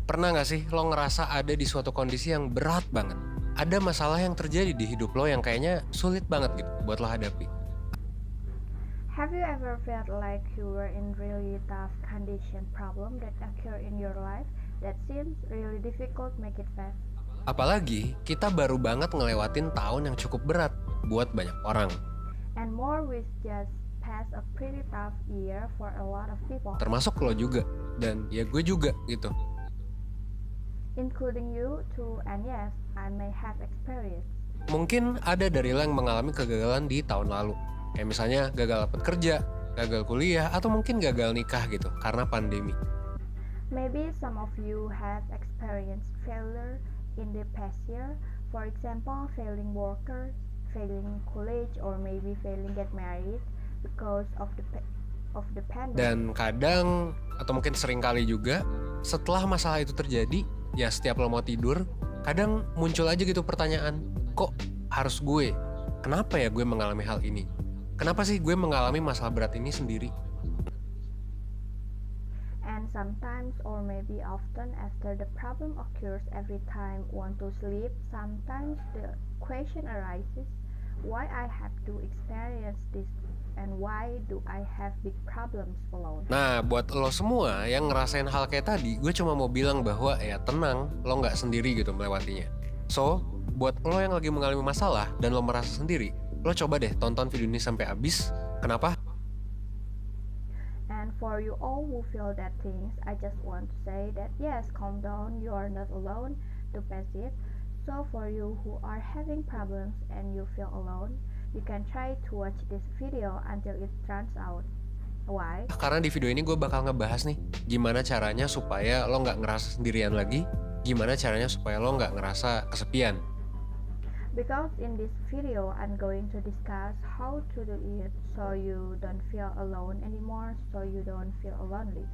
Pernah gak sih lo ngerasa ada di suatu kondisi yang berat banget? Ada masalah yang terjadi di hidup lo yang kayaknya sulit banget gitu buat lo hadapi. Have you ever felt like you were in really tough condition problem that occur in your life that seems really difficult make it fast? Apalagi kita baru banget ngelewatin tahun yang cukup berat buat banyak orang. And more with just past a pretty tough year for a lot of people, Termasuk lo juga. Dan ya gue juga gitu. including you too, and yes, I may have experienced. Mungkin ada dari lo yang mengalami kegagalan di tahun lalu. Kayak misalnya gagal dapat kerja, gagal kuliah, atau mungkin gagal nikah gitu karena pandemi. Maybe some of you have experienced failure in the past year, for example, failing worker, failing college, or maybe failing get married because of the pandemic. Dan kadang, atau mungkin sering kali juga, setelah masalah itu terjadi, ya setiap lo mau tidur, kadang muncul aja gitu pertanyaan, kok harus gue? Kenapa ya gue mengalami hal ini? Kenapa sih gue mengalami masalah berat ini sendiri? And sometimes, or maybe often, after the problem occurs every time want to sleep, sometimes the question arises, why I have to experience this and why do I have big problems alone? Nah, buat lo semua yang ngerasain hal kayak tadi, gue cuma mau bilang bahwa ya tenang, lo nggak sendiri gitu melewatinya. So, buat lo yang lagi mengalami masalah dan lo merasa sendiri, lo coba deh tonton video ini sampai habis. Kenapa? And for you all who feel that things, I just want to say that yes, calm down, you are not alone to face it. So for you who are having problems and you feel alone, you can try to watch this video until it turns out. Why? Karena di video ini gue bakal ngebahas nih, gimana caranya supaya lo nggak ngerasa sendirian lagi, gimana caranya supaya lo nggak ngerasa kesepian. Because in this video, I'm going to discuss how to do it so you don't feel alone anymore, so you don't feel lonely.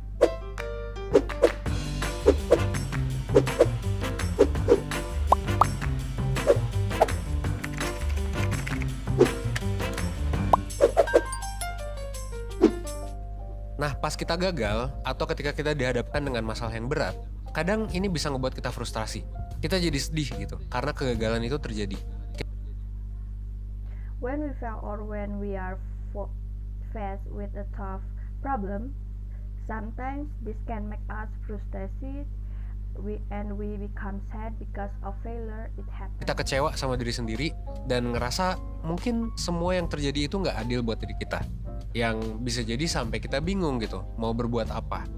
Nah, pas kita gagal, atau ketika kita dihadapkan dengan masalah yang berat, kadang ini bisa ngebuat kita frustrasi. Kita jadi sedih gitu, karena kegagalan itu terjadi. When we fail or when we are faced with a tough problem, sometimes this can make us frustrated and we become sad because of failure it happened. Kita kecewa sama diri sendiri, dan ngerasa mungkin semua yang terjadi itu nggak adil buat diri kita. Yang bisa jadi sampai kita bingung gitu, mau berbuat apa.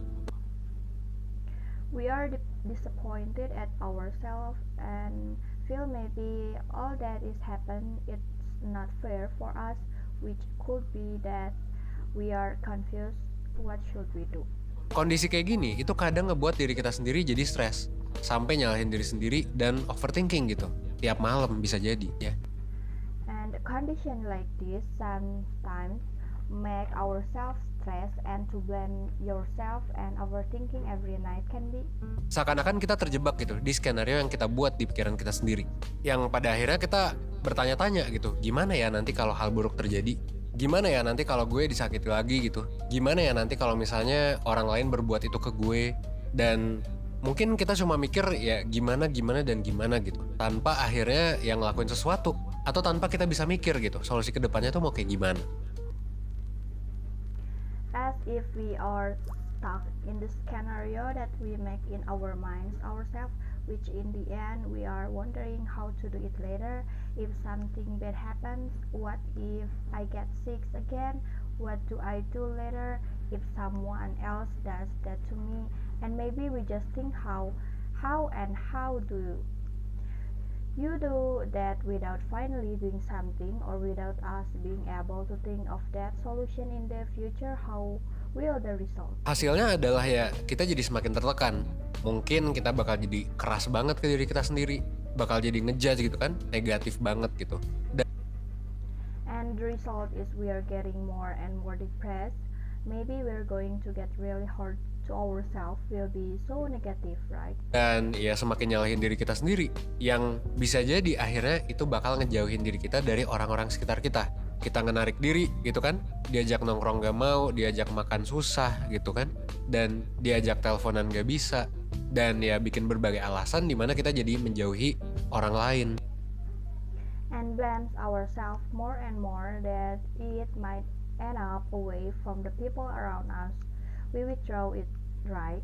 We are disappointed at ourselves and feel maybe all that is happened it's not fair for us, which could be that we are confused what should we do. Kondisi kayak gini itu kadang ngebuat diri kita sendiri jadi stres, sampai nyalahin diri sendiri dan overthinking gitu. Tiap malam bisa jadi ya. And a condition like this sometimes make ourselves stress and to blame yourself and overthinking every night can be. Seakan-akan kita terjebak gitu di skenario yang kita buat di pikiran kita sendiri. Yang pada akhirnya kita bertanya-tanya gitu, gimana ya nanti kalau hal buruk terjadi? Gimana ya nanti kalau gue disakiti lagi gitu? Gimana ya nanti kalau misalnya orang lain berbuat itu ke gue? Dan mungkin kita cuma mikir ya gimana dan gimana gitu. Tanpa akhirnya yang ngelakuin sesuatu. Atau tanpa kita bisa mikir gitu, solusi kedepannya tuh mau kayak gimana. As if we are stuck in the scenario that we make in our minds ourselves, which in the end we are wondering how to do it later. If something bad happens, what if I get sick again? What do I do later if someone else does that to me? And maybe we just think how do you do that without finally doing something, or without us being able to think of that solution in the future. How will the result? Hasilnya adalah ya kita jadi semakin tertekan. Mungkin kita bakal jadi keras banget ke diri kita sendiri. Bakal jadi ngejudge gitu kan, negatif banget gitu. And the result is we are getting more and more depressed. Maybe we're going to get really hard to ourselves, will be so negative, right? Dan ya semakin nyalahin diri kita sendiri. Yang bisa jadi akhirnya itu bakal ngejauhin diri kita dari orang-orang sekitar kita. kita ngenarik diri gitu kan, diajak nongkrong gak mau, diajak makan susah gitu kan, dan diajak teleponan gak bisa, dan ya bikin berbagai alasan dimana kita jadi menjauhi orang lain. And blames ourselves more and more that it might end up away from the people around us. We withdraw it, right?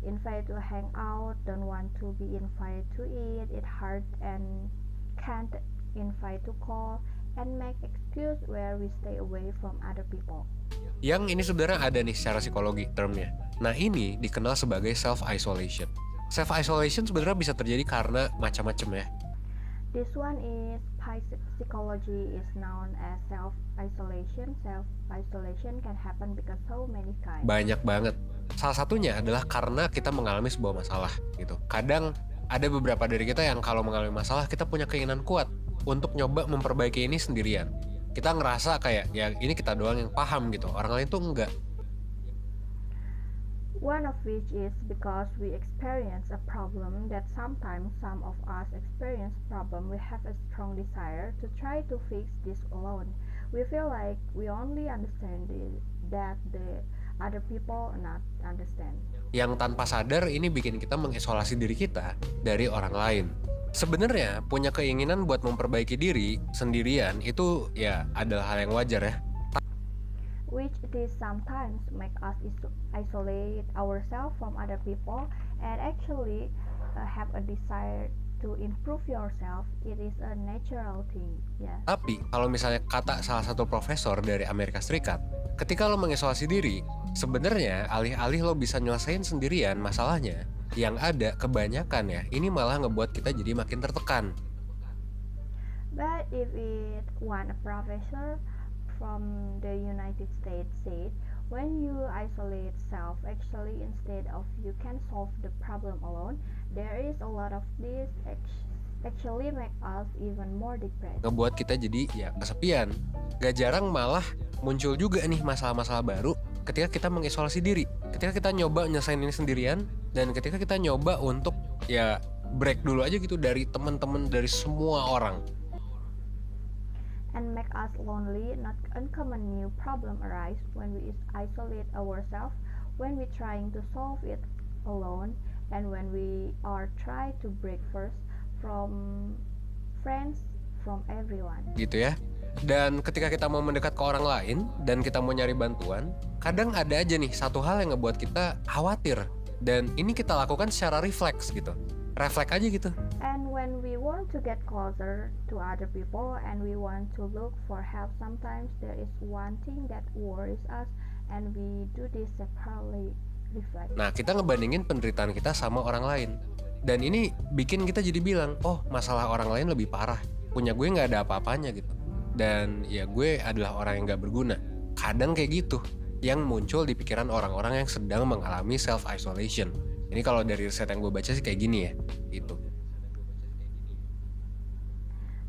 Invite to hang out, don't want to be invited to eat, it hard and can't invite to call, and make excuse where we stay away from other people. Yang ini sebenarnya ada nih secara psikologi termnya. Nah ini dikenal sebagai self-isolation. Self-isolation sebenarnya bisa terjadi karena macam-macam ya. This one is psychology is known as self-isolation. Self-isolation can happen because so many kinds. Banyak banget. Salah satunya adalah karena kita mengalami sebuah masalah gitu. Kadang ada beberapa dari kita yang kalau mengalami masalah kita punya keinginan kuat untuk nyoba memperbaiki ini sendirian. Kita ngerasa kayak ya ini kita doang yang paham gitu, orang lain tuh enggak. One of which is because we experience a problem that sometimes some of us experience problem, we have a strong desire to try to fix this alone. We feel like we only understand that the other people not understand. Yang tanpa sadar ini bikin kita mengisolasi diri kita dari orang lain. Sebenarnya punya keinginan buat memperbaiki diri sendirian itu ya adalah hal yang wajar ya. Which it is sometimes make us isolate ourselves from other people and actually have a desire to improve yourself. It is a natural thing, yeah. Tapi kalau misalnya kata salah satu profesor dari Amerika Serikat, ketika lo mengisolasi diri, sebenarnya alih-alih lo bisa nyelesain sendirian masalahnya, yang ada kebanyakan ya, ini malah ngebuat kita jadi makin tertekan. But if it one professor from the United States said, when you isolate self, actually instead of you can solve the problem alone, there is a lot of this actually make us even more depressed. Ngebuat kita jadi ya kesepian. Gak jarang malah muncul juga nih masalah-masalah baru ketika kita mengisolasi diri. Ketika kita nyoba nyelesain ini sendirian dan ketika kita nyoba untuk ya break dulu aja gitu dari teman-teman, dari semua orang. And make us lonely, not uncommon new problem arise when we isolate ourselves, when we trying to solve it alone, and when we are try to break first from friends, from everyone. Gitu ya. Dan ketika kita mau mendekat ke orang lain dan kita mau nyari bantuan, kadang ada aja nih satu hal yang ngebuat kita khawatir. Dan ini kita lakukan secara refleks gitu. Refleks aja gitu. And when we want to get closer to other people and we want to look for help, sometimes there is one thing that worries us and we do this separately, reflect. Nah, kita ngebandingin penderitaan kita sama orang lain. Dan ini bikin kita jadi bilang, oh masalah orang lain lebih parah. Punya gue gak ada apa-apanya gitu. Dan ya gue adalah orang yang gak berguna. Kadang kayak gitu. Yang muncul di pikiran orang-orang yang sedang mengalami self-isolation. Ini kalau dari riset yang gue baca sih kayak gini ya, gitu.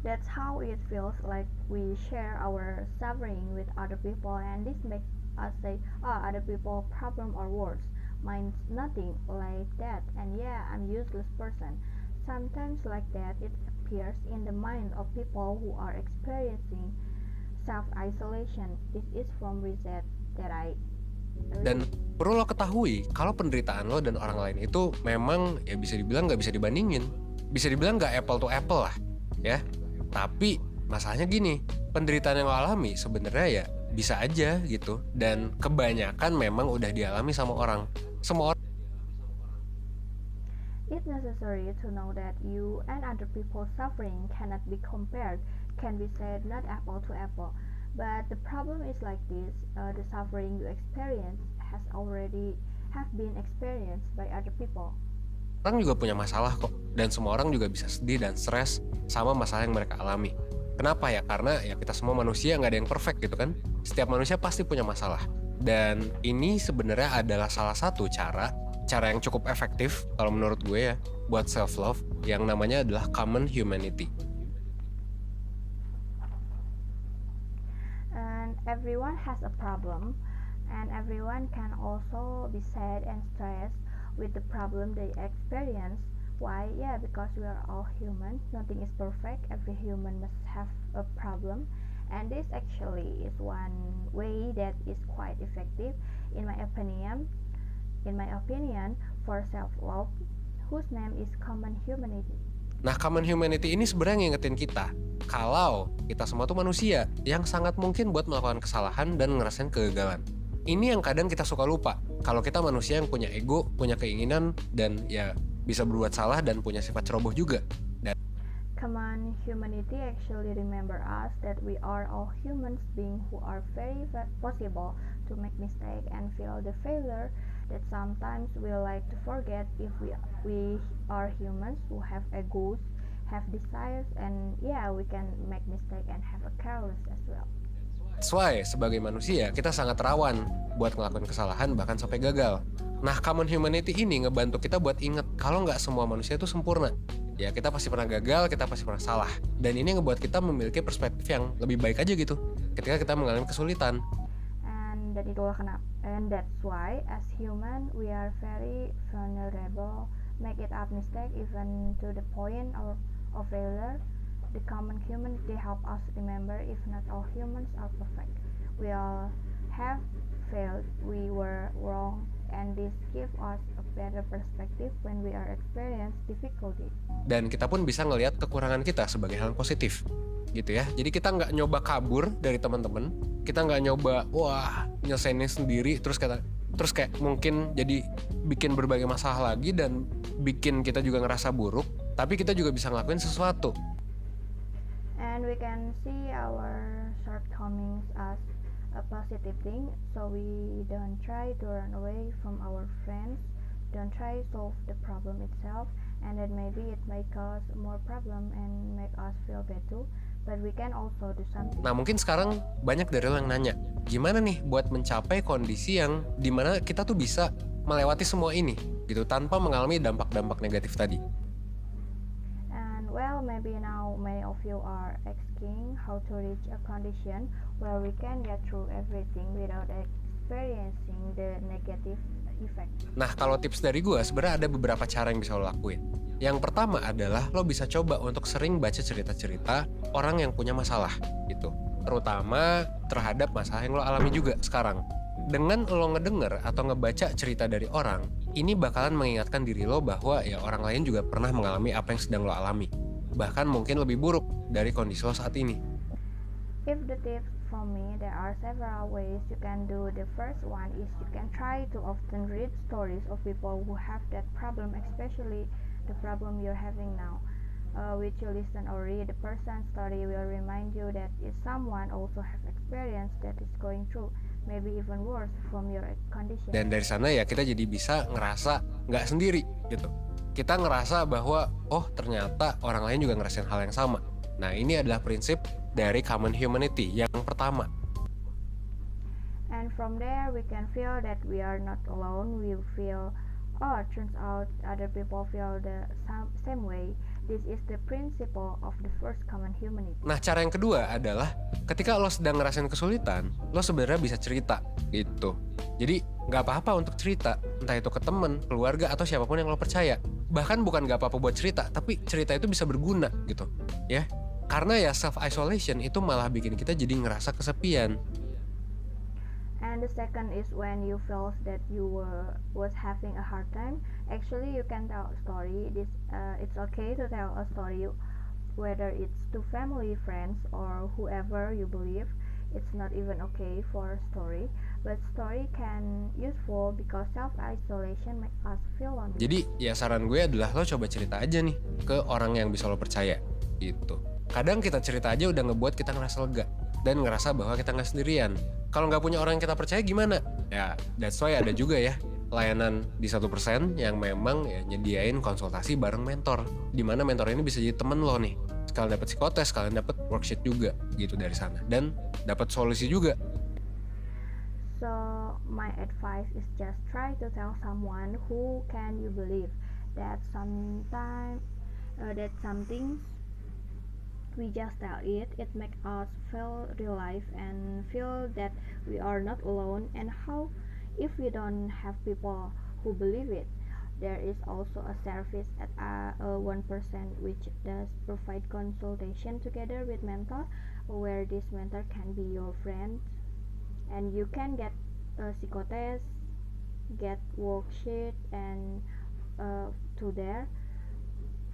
That's how it feels like we share our suffering with other people, and this makes us say, oh, other people problem or worse. Mine's nothing like that, and yeah, I'm useless person. Sometimes like that, it appears in the mind of people who are experiencing self-isolation. This is from research that I Dan perlu lo ketahui kalau penderitaan lo dan orang lain itu memang ya bisa dibilang gak bisa dibandingin. Bisa dibilang gak apple to apple lah ya. Tapi masalahnya gini, penderitaan yang lo alami sebenarnya ya bisa aja gitu. Dan kebanyakan memang udah dialami sama orang. Semua orang. It's necessary to know that you and other people's suffering cannot be compared, can be said not apple to apple. But the problem is like this, the suffering you experience has already have been experienced by other people. Orang juga punya masalah kok, dan semua orang juga bisa sedih dan stres sama masalah yang mereka alami. Kenapa ya? Karena ya kita semua manusia, nggak ada yang perfect gitu kan. Setiap manusia pasti punya masalah. Dan ini sebenarnya adalah salah satu cara yang cukup efektif kalau menurut gue ya buat self love yang namanya adalah common humanity. And everyone has a problem, and everyone can also be sad and stressed with the problem they experience. Why? Yeah, because we are all human. Nothing is perfect. Every human must have a problem, And this actually is one way that is quite effective in my opinion for self-love, whose name is common humanity. Nah, common humanity ini sebenarnya ngingetin kita kalau kita semua tuh manusia yang sangat mungkin buat melakukan kesalahan dan ngerasain kegagalan. Ini yang kadang kita suka lupa. Kalau kita manusia yang punya ego, punya keinginan, dan ya bisa berbuat salah dan punya sifat ceroboh juga. Common humanity actually remember us that we are all humans beings who are very possible to make mistake and feel the failure that sometimes we like to forget if we are humans who have egos, have desires, and yeah, we can make mistake and have a careless as well. That's why, sebagai manusia, kita sangat rawan buat ngelakuin kesalahan bahkan sampai gagal. Nah, common humanity ini ngebantu kita buat inget kalau nggak semua manusia itu sempurna. Ya, kita pasti pernah gagal, kita pasti pernah salah. Dan ini ngebuat kita memiliki perspektif yang lebih baik aja gitu ketika kita mengalami kesulitan. And that's why as human we are very vulnerable, make it up mistake even to the point of failure. The common humanity help us remember if not all humans are perfect. We all have failed, we were wrong, and this give us a better perspective when we are experience difficulty. Dan kita pun bisa ngelihat kekurangan kita sebagai hal yang positif, gitu ya. Jadi kita nggak nyoba kabur dari teman-teman, kita nggak nyoba nyelesainnya sendiri, terus kayak mungkin jadi bikin berbagai masalah lagi dan bikin kita juga ngerasa buruk. Tapi kita juga bisa ngelakuin sesuatu. And we can see our shortcomings as a positive thing, so we don't try to run away from our friends, don't try to solve the problem itself, and then maybe it may cause more problem and make us feel bad too, but we can also do something. Nah, mungkin sekarang banyak dari lo yang nanya, gimana nih buat mencapai kondisi yang dimana kita tuh bisa melewati semua ini gitu tanpa mengalami dampak-dampak negatif tadi. Well, maybe now many of you are asking how to reach a condition where we can get through everything without experiencing the negative effect. Nah, kalau tips dari gue sebenarnya ada beberapa cara yang bisa lo lakuin. Yang pertama adalah lo bisa coba untuk sering baca cerita-cerita orang yang punya masalah gitu. Terutama terhadap masalah yang lo alami juga sekarang. Dengan lo ngedenger atau ngebaca cerita dari orang, ini bakalan mengingatkan diri lo bahwa ya orang lain juga pernah mengalami apa yang sedang lo alami. Bahkan mungkin lebih buruk dari kondisi lo saat ini. If the tips from me, there are several ways you can do. The first one is you can try to often read stories of people who have that problem, especially the problem you're having now. Which you listen or read the person's story will remind you that if someone also have experience that is going through, maybe even worse from your condition. Dan dari sana ya kita jadi bisa ngerasa nggak sendiri gitu. Kita ngerasa bahwa ternyata orang lain juga ngerasain hal yang sama. Nah, ini adalah prinsip dari common humanity yang pertama. And from there we can feel that we are not alone. We feel, turns out other people feel the same way. This is the principle of the first common humanity. Nah, cara yang kedua adalah ketika lo sedang ngerasain kesulitan, lo sebenarnya bisa cerita gitu. Jadi nggak apa-apa untuk cerita, entah itu ke temen, keluarga, atau siapapun yang lo percaya. Bahkan bukan nggak apa-apa buat cerita, tapi cerita itu bisa berguna gitu, ya. Karena ya self-isolation itu malah bikin kita jadi ngerasa kesepian. And the second is when you feel that you was having a hard time. Actually, you can tell a story. It's okay to tell a story, whether it's to family, friends, or whoever you believe. It's not even okay for a story, but story can useful because self-isolation make us feel lonely. Jadi ya saran gue adalah lo coba cerita aja nih ke orang yang bisa lo percaya gitu. Kadang kita cerita aja udah ngebuat kita ngerasa lega dan ngerasa bahwa kita nggak sendirian. Kalau nggak punya orang yang kita percaya gimana? Ya, that's why ada juga ya layanan di 1% yang memang ya nyediain konsultasi bareng mentor. Dimana mentor ini bisa jadi temen lo nih. Sekalian dapat psikotes, sekalian dapat worksheet juga gitu dari sana. Dan dapat solusi juga. So, my advice is just try to tell someone who can you believe that sometimes that something we just tell it make us feel relief and feel that we are not alone. And how if we don't have people who believe it, there is also a service at 1% which does provide consultation together with mentor where this mentor can be your friend, and you can get a psychotest, get worksheet, and to there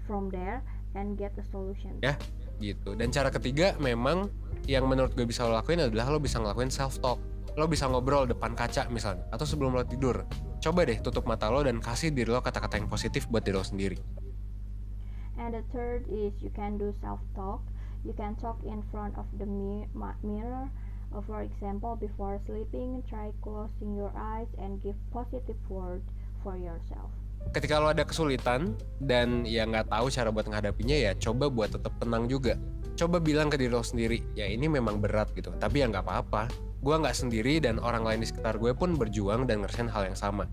from there and get a solution. Ya gitu. Dan cara ketiga memang yang menurut gue bisa lo lakuin adalah lo bisa ngelakuin self talk. Lo bisa ngobrol depan kaca misalnya, atau sebelum lo tidur. Coba deh tutup mata lo dan kasih diri lo kata-kata yang positif buat diri lo sendiri. And the third is you can do self talk. You can talk in front of the mirror. For example, before sleeping, try closing your eyes and give positive word for yourself. Ketika lo ada kesulitan dan ya nggak tahu cara buat menghadapinya, ya coba buat tetap tenang juga. Coba bilang ke diri lo sendiri, ya ini memang berat gitu, tapi ya nggak apa-apa. Gue nggak sendiri dan orang lain di sekitar gue pun berjuang dan ngerasain hal yang sama.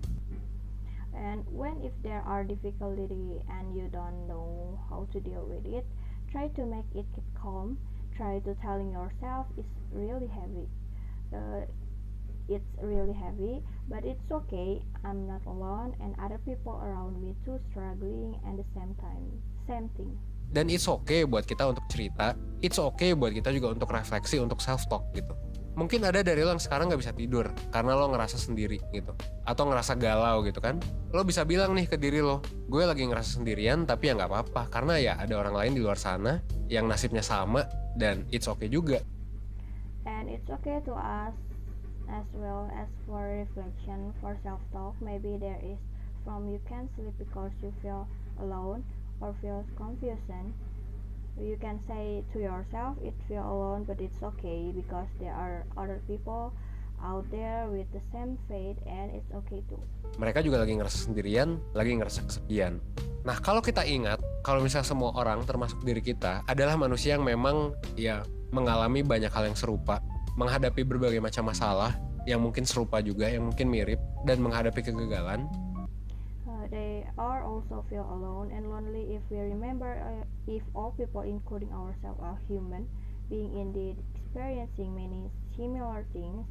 And when if there are difficulty and you don't know how to deal with it, try to make it keep calm. Try to telling yourself it's really heavy. It's really heavy, but it's okay. I'm not alone, and other people around me too struggling and the same thing. Dan it's okay buat kita untuk cerita. It's okay buat kita juga untuk refleksi, untuk self talk gitu. Mungkin ada dari lo yang sekarang gak bisa tidur karena lo ngerasa sendiri gitu, atau ngerasa galau gitu kan. Lo bisa bilang nih ke diri lo, gue lagi ngerasa sendirian, tapi ya gak apa-apa, karena ya ada orang lain di luar sana yang nasibnya sama, dan it's okay juga. And it's okay to ask as well as for reflection, for self-talk. Maybe there is from you can't sleep because you feel alone or feel confusion. You can say to yourself, it feel alone, but it's okay because there are other people out there with the same fate, and it's okay too. Mereka juga lagi ngerasa sendirian, lagi ngerasa kesepian. Nah, kalau kita ingat, kalau misalnya semua orang termasuk diri kita adalah manusia yang memang ya mengalami banyak hal yang serupa, menghadapi berbagai macam masalah yang mungkin serupa juga, yang mungkin mirip, dan menghadapi kegagalan. They are also feel alone and lonely if we remember if all people including ourselves are human, being indeed experiencing many similar things,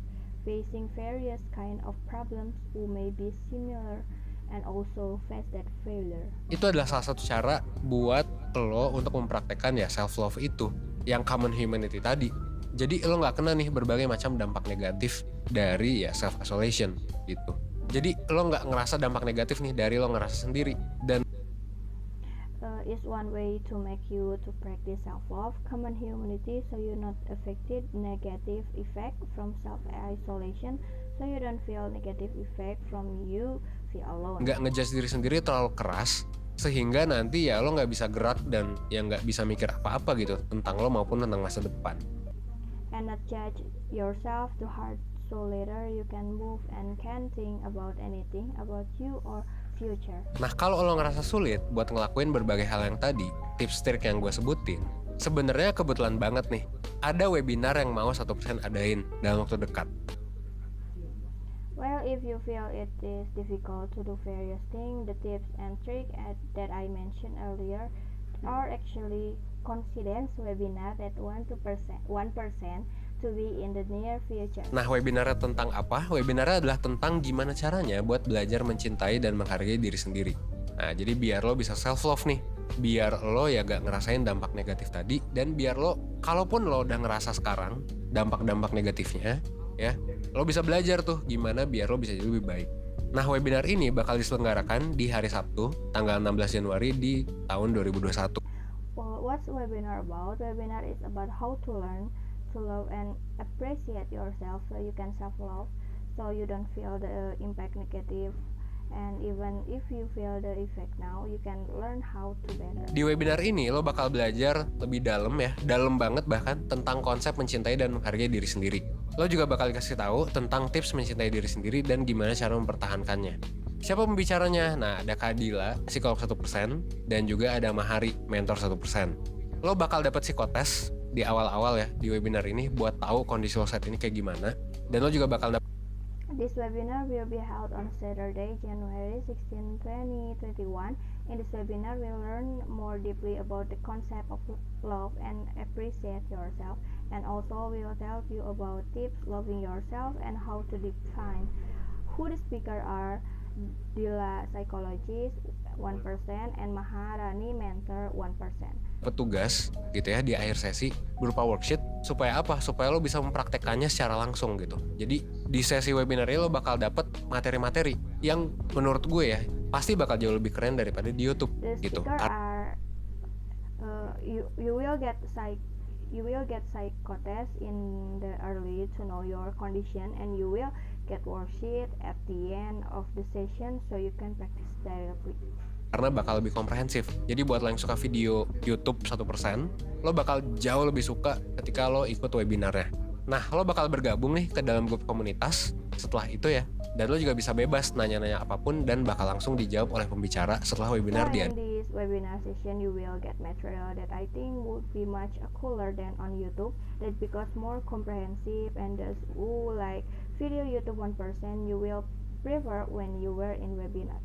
facing various kind of problems who may be similar and also face that failure. Itu adalah salah satu cara buat lo untuk mempraktekkan ya self love itu, yang common humanity tadi. Jadi lo nggak kena nih berbagai macam dampak negatif dari ya self isolation gitu. Jadi lo nggak ngerasa dampak negatif nih dari lo ngerasa sendiri. Dan is one way to make you to practice self-love, common humanity, so you're not affected negative effect from self-isolation, so you don't feel negative effect from you feel alone. Nggak ngejudge diri sendiri terlalu keras, sehingga nanti ya lo nggak bisa gerak dan ya nggak bisa mikir apa-apa gitu tentang lo maupun tentang masa depan. And not judge yourself too hard, so later you can move and can think about anything about you or future. Nah, kalau lo ngerasa sulit buat ngelakuin berbagai hal yang tadi, tips-trik yang gue sebutin, sebenarnya kebetulan banget nih, ada webinar yang mau 1% adain dalam waktu dekat. Well, if you feel it is difficult to do various things, the tips and tricks that I mentioned earlier are actually confidence webinar that 1% to be in the near future. Nah, webinarnya tentang apa? Webinarnya adalah tentang gimana caranya buat belajar mencintai dan menghargai diri sendiri. Nah, jadi biar lo bisa self love nih, biar lo ya gak ngerasain dampak negatif tadi, dan biar lo, kalaupun lo udah ngerasa sekarang dampak-dampak negatifnya, ya, lo bisa belajar tuh gimana biar lo bisa jadi lebih baik. Nah, webinar ini bakal diselenggarakan di hari Sabtu, tanggal 16 Januari di tahun 2021. Well, what's webinar about? Webinar is about how to learn to love and appreciate yourself so you can self-love, so you don't feel the impact negative, and even if you feel the effect now, you can learn how to better. Di webinar ini lo bakal belajar lebih dalam ya, dalam banget bahkan, tentang konsep mencintai dan menghargai diri sendiri. Lo juga bakal dikasih tahu tentang tips mencintai diri sendiri dan gimana cara mempertahankannya. Siapa pembicaranya? Nah, ada Kak Dila, psikolog 1%, dan juga ada Mahari, mentor 1%. Lo bakal dapat psikotes di awal-awal ya di webinar ini buat tahu kondisi lo saat ini kayak gimana, dan lo juga bakal dapat. This webinar will be held on Saturday, January 16, 2021. In this webinar, we'll learn more deeply about the concept of love and appreciate yourself, and also we'll tell you about tips loving yourself and how to define who the speaker are. Dila, psychologist, 1%, and Maharani Mentor 1%. Petugas gitu ya di akhir sesi berupa worksheet supaya apa? Supaya lo bisa mempraktekkannya secara langsung gitu. Jadi di sesi webinar ini lo bakal dapet materi-materi yang menurut gue ya pasti bakal jauh lebih keren daripada di YouTube The gitu. speaker are you will get psychotest in the early to know your condition, and you will get worksheet at the end of the session so you can practice directly. Karena bakal lebih komprehensif. Jadi buat lo yang suka video YouTube 1%, lo bakal jauh lebih suka ketika lo ikut webinarnya. Nah, lo bakal bergabung nih ke dalam grup komunitas setelah itu ya. Dan lo juga bisa bebas nanya-nanya apapun dan bakal langsung dijawab oleh pembicara setelah webinar dia. In this webinar session, you will get material that I think would be much cooler than on YouTube. That because more comprehensive, and those who like video YouTube 1%, you will prefer when you were in webinar.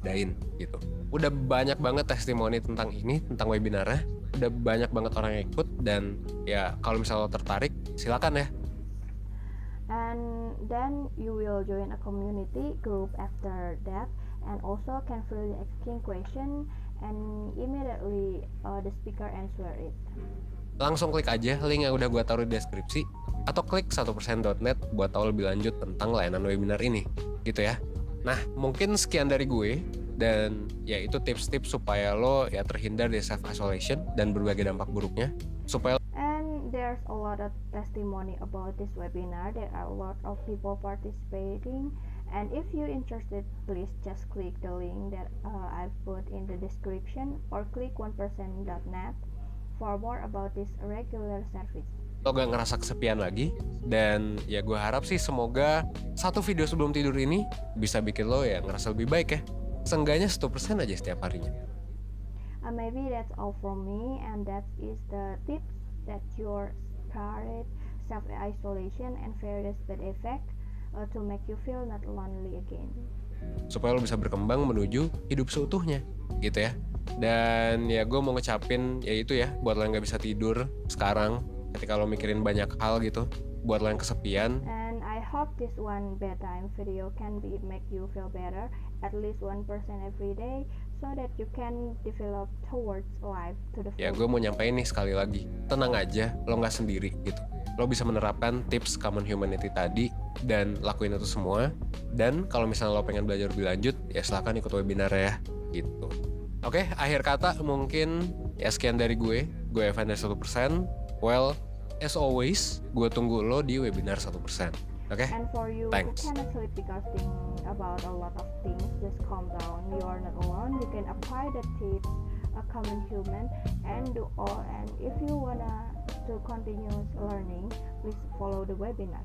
Gitu. Udah banyak banget testimoni tentang ini, tentang webinarnya. Udah banyak banget orang yang ikut dan ya kalau misalnya lo tertarik, silakan ya. And then you will join a community group after that, and also can freely exchange question and immediately the speaker answer it. Langsung klik aja link yang udah gue taruh di deskripsi atau klik 1%.net buat tahu lebih lanjut tentang layanan webinar ini gitu ya. Nah, mungkin sekian dari gue dan ya itu tips-tips supaya lo ya terhindar dari self isolation dan berbagai dampak buruknya supaya. And there's a lot of testimony about this webinar. There are a lot of people participating, and if you're interested, please just click the link that I've put in the description or click 1%.net for more about this regular service. Lo gak ngerasa kesepian lagi dan ya gue harap sih semoga satu video sebelum tidur ini bisa bikin lo ya ngerasa lebih baik ya. Seenggaknya 1% aja setiap harinya. Maybe that's all from me, and that is the tips that your scared, self-isolation, and various bad effect to make you feel not lonely again. Supaya lo bisa berkembang menuju hidup seutuhnya gitu ya. Dan ya gue mau ngecapin ya itu ya buat lo yang gak bisa tidur sekarang ketika lo mikirin banyak hal gitu, buat lo yang kesepian. And I hope this one bedtime video can make you feel better at least 1% every day so that you can develop towards life to the full. Ya gue mau nyampein nih sekali lagi, tenang aja, lo gak sendiri gitu. Lo bisa menerapkan tips Common Humanity tadi dan lakuin itu semua. Dan kalau misalnya lo pengen belajar lebih lanjut, ya silahkan ikut webinar ya gitu. Oke, akhir kata mungkin ya sekian dari gue Evander 1%. Well, as always, gue tunggu lo di webinar 1%. Okay? And for you Thanks. who cannot sleep because thinking about a lot of things, just calm down. You are not alone. You can apply the tips, a common human, and do all. And if you wanna to continue learning, please follow the webinar.